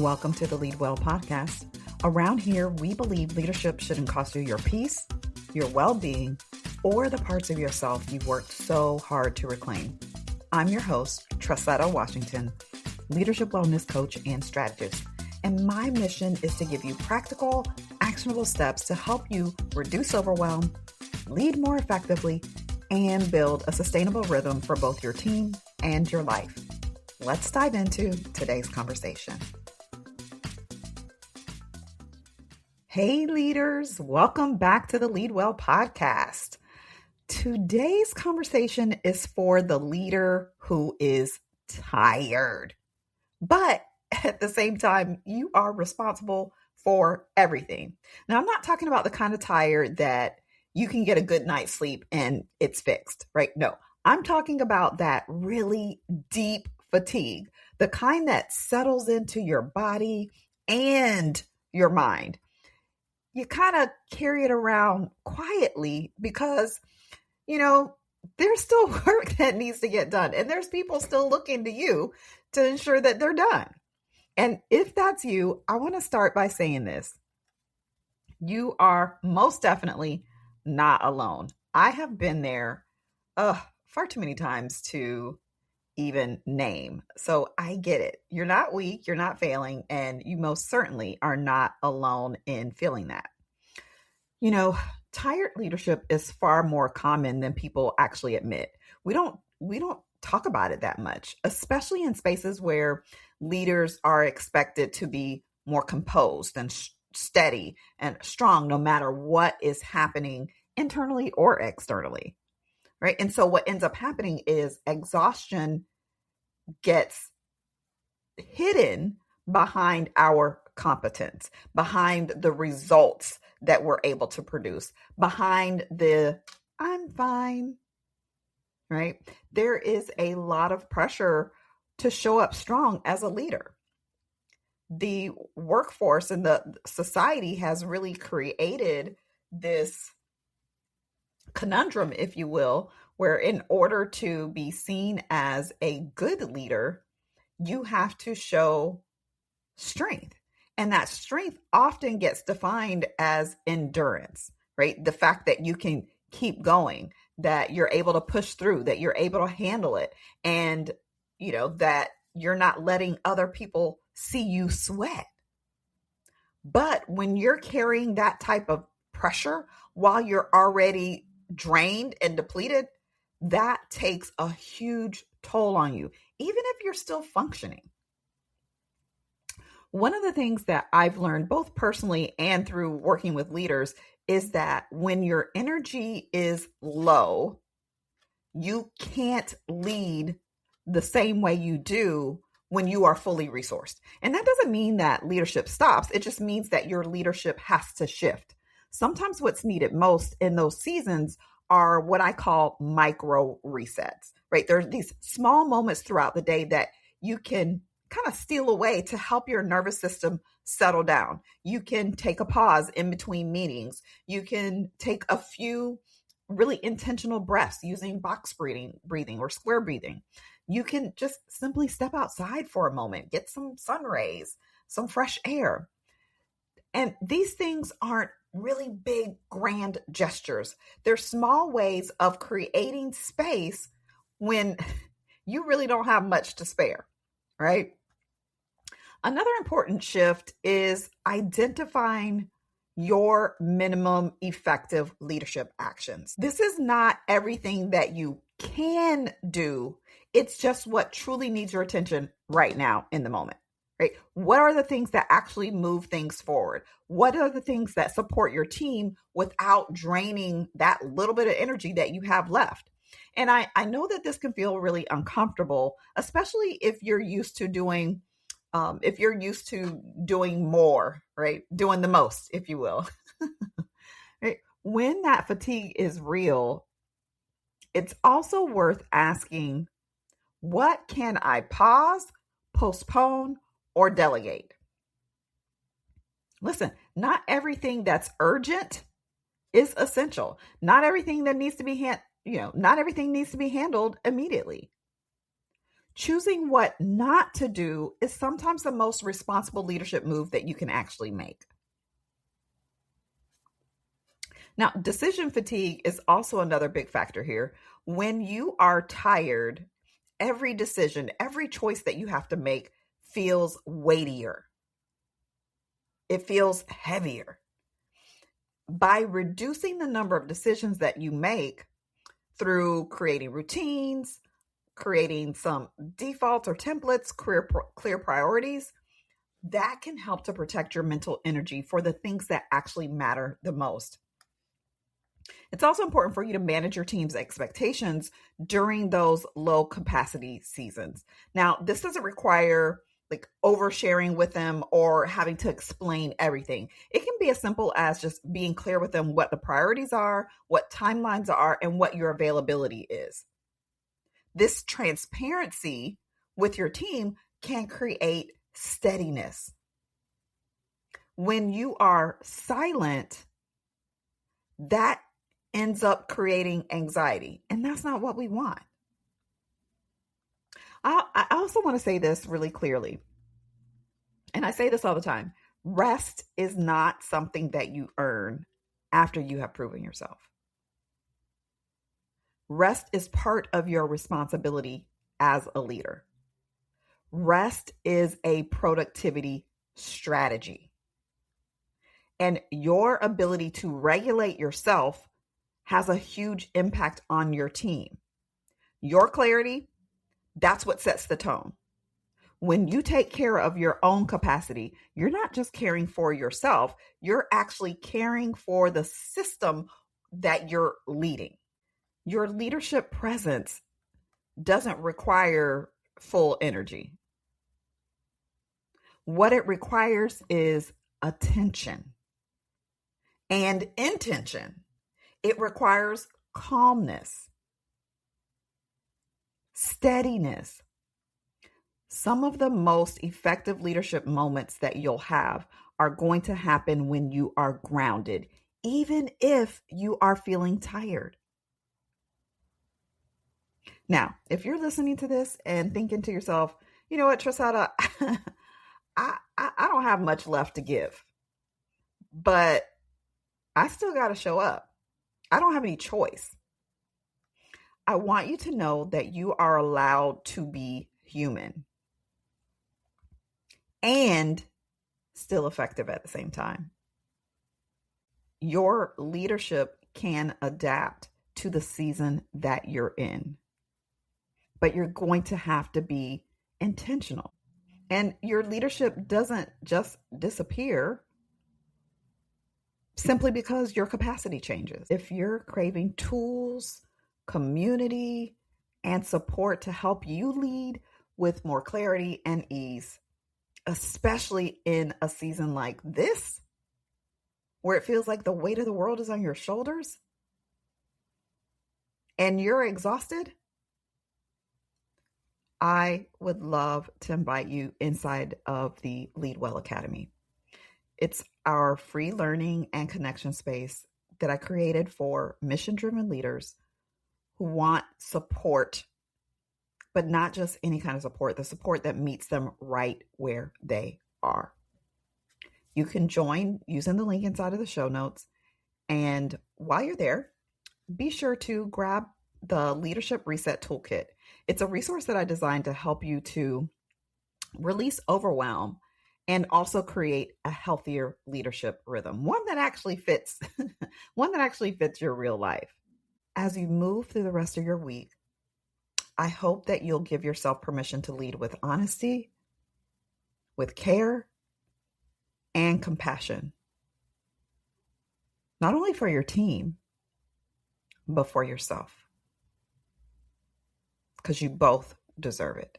welcome to the Lead Well podcast. Around here, we believe leadership shouldn't cost you your peace, your well-being, or the parts of yourself you've worked so hard to reclaim. I'm your host, Trasetta Washington, leadership wellness coach and strategist. And my mission is to give you practical, actionable steps to help you reduce overwhelm, lead more effectively, and build a sustainable rhythm for both your team and your life. Let's dive into today's conversation. Hey leaders, welcome back to the Lead Well podcast. Today's conversation is for the leader who is tired, but at the same time, you are responsible for everything. Now, I'm not talking about the kind of tired that you can get a good night's sleep and it's fixed, right? No, I'm talking about that really deep fatigue, the kind that settles into your body and your mind. You kind of carry it around quietly because, there's still work that needs to get done. And there's people still looking to you to ensure that they're done. And if that's you, I want to start by saying this. You are most definitely not alone. I have been there far too many times to even name. So I get it. You're not weak, you're not failing, and you most certainly are not alone in feeling that. Tired leadership is far more common than people actually admit. We don't talk about it that much, especially in spaces where leaders are expected to be more composed and steady and strong no matter what is happening internally or externally, right? And so what ends up happening is exhaustion gets hidden behind our competence, behind the results that we're able to produce, behind the I'm fine, right? There is a lot of pressure to show up strong as a leader. The workforce and the society has really created this conundrum, if you will, where in order to be seen as a good leader, you have to show strength. And that strength often gets defined as endurance, right? The fact that you can keep going, that you're able to push through, that you're able to handle it, and that you're not letting other people see you sweat. But when you're carrying that type of pressure while you're already drained and depleted, that takes a huge toll on you, even if you're still functioning. One of the things that I've learned both personally and through working with leaders is that when your energy is low, you can't lead the same way you do when you are fully resourced. And that doesn't mean that leadership stops. It just means that your leadership has to shift. Sometimes what's needed most in those seasons are what I call micro resets, right? There's these small moments throughout the day that you can kind of steal away to help your nervous system settle down. You can take a pause in between meetings. You can take a few really intentional breaths using box breathing or square breathing. You can just simply step outside for a moment, get some sun rays, some fresh air. And these things aren't really big, grand gestures. They're small ways of creating space when you really don't have much to spare, right? Another important shift is identifying your minimum effective leadership actions. This is not everything that you can do. It's just what truly needs your attention right now in the moment, right? What are the things that actually move things forward? What are the things that support your team without draining that little bit of energy that you have left? And I know that this can feel really uncomfortable, especially if you're used to doing more, right? Doing the most, if you will. Right? When that fatigue is real, it's also worth asking, what can I pause, postpone, or delegate? Listen, not everything that's urgent is essential. Not everything that needs to be not everything needs to be handled immediately. Choosing what not to do is sometimes the most responsible leadership move that you can actually make. Now, decision fatigue is also another big factor here. When you are tired, every decision, every choice that you have to make feels weightier. It feels heavier. By reducing the number of decisions that you make through creating routines, creating some defaults or templates, clear priorities, that can help to protect your mental energy for the things that actually matter the most. It's also important for you to manage your team's expectations during those low capacity seasons. Now, this doesn't require like oversharing with them or having to explain everything. It can be as simple as just being clear with them what the priorities are, what timelines are, and what your availability is. This transparency with your team can create steadiness. When you are silent, that ends up creating anxiety, and that's not what we want. I also want to say this really clearly, and I say this all the time. Rest is not something that you earn after you have proven yourself. Rest is part of your responsibility as a leader. Rest is a productivity strategy. And your ability to regulate yourself has a huge impact on your team. Your clarity, that's what sets the tone. When you take care of your own capacity, you're not just caring for yourself, you're actually caring for the system that you're leading. Your leadership presence doesn't require full energy. What it requires is attention and intention. It requires calmness, steadiness. Some of the most effective leadership moments that you'll have are going to happen when you are grounded, even if you are feeling tired. Now, if you're listening to this and thinking to yourself, you know what, Trasetta, I don't have much left to give, but I still got to show up. I don't have any choice. I want you to know that you are allowed to be human and still effective at the same time. Your leadership can adapt to the season that you're in, but you're going to have to be intentional. And your leadership doesn't just disappear simply because your capacity changes. If you're craving tools, community, and support to help you lead with more clarity and ease, especially in a season like this, where it feels like the weight of the world is on your shoulders and you're exhausted, I would love to invite you inside of the Lead Well Academy. It's our free learning and connection space that I created for mission-driven leaders who want support, but not just any kind of support, the support that meets them right where they are. You can join using the link inside of the show notes. And while you're there, be sure to grab the Leadership Reset Toolkit. It's a resource that I designed to help you to release overwhelm and also create a healthier leadership rhythm, one that actually fits, your real life. As you move through the rest of your week, I hope that you'll give yourself permission to lead with honesty, with care, and compassion. Not only for your team, but for yourself. Because you both deserve it.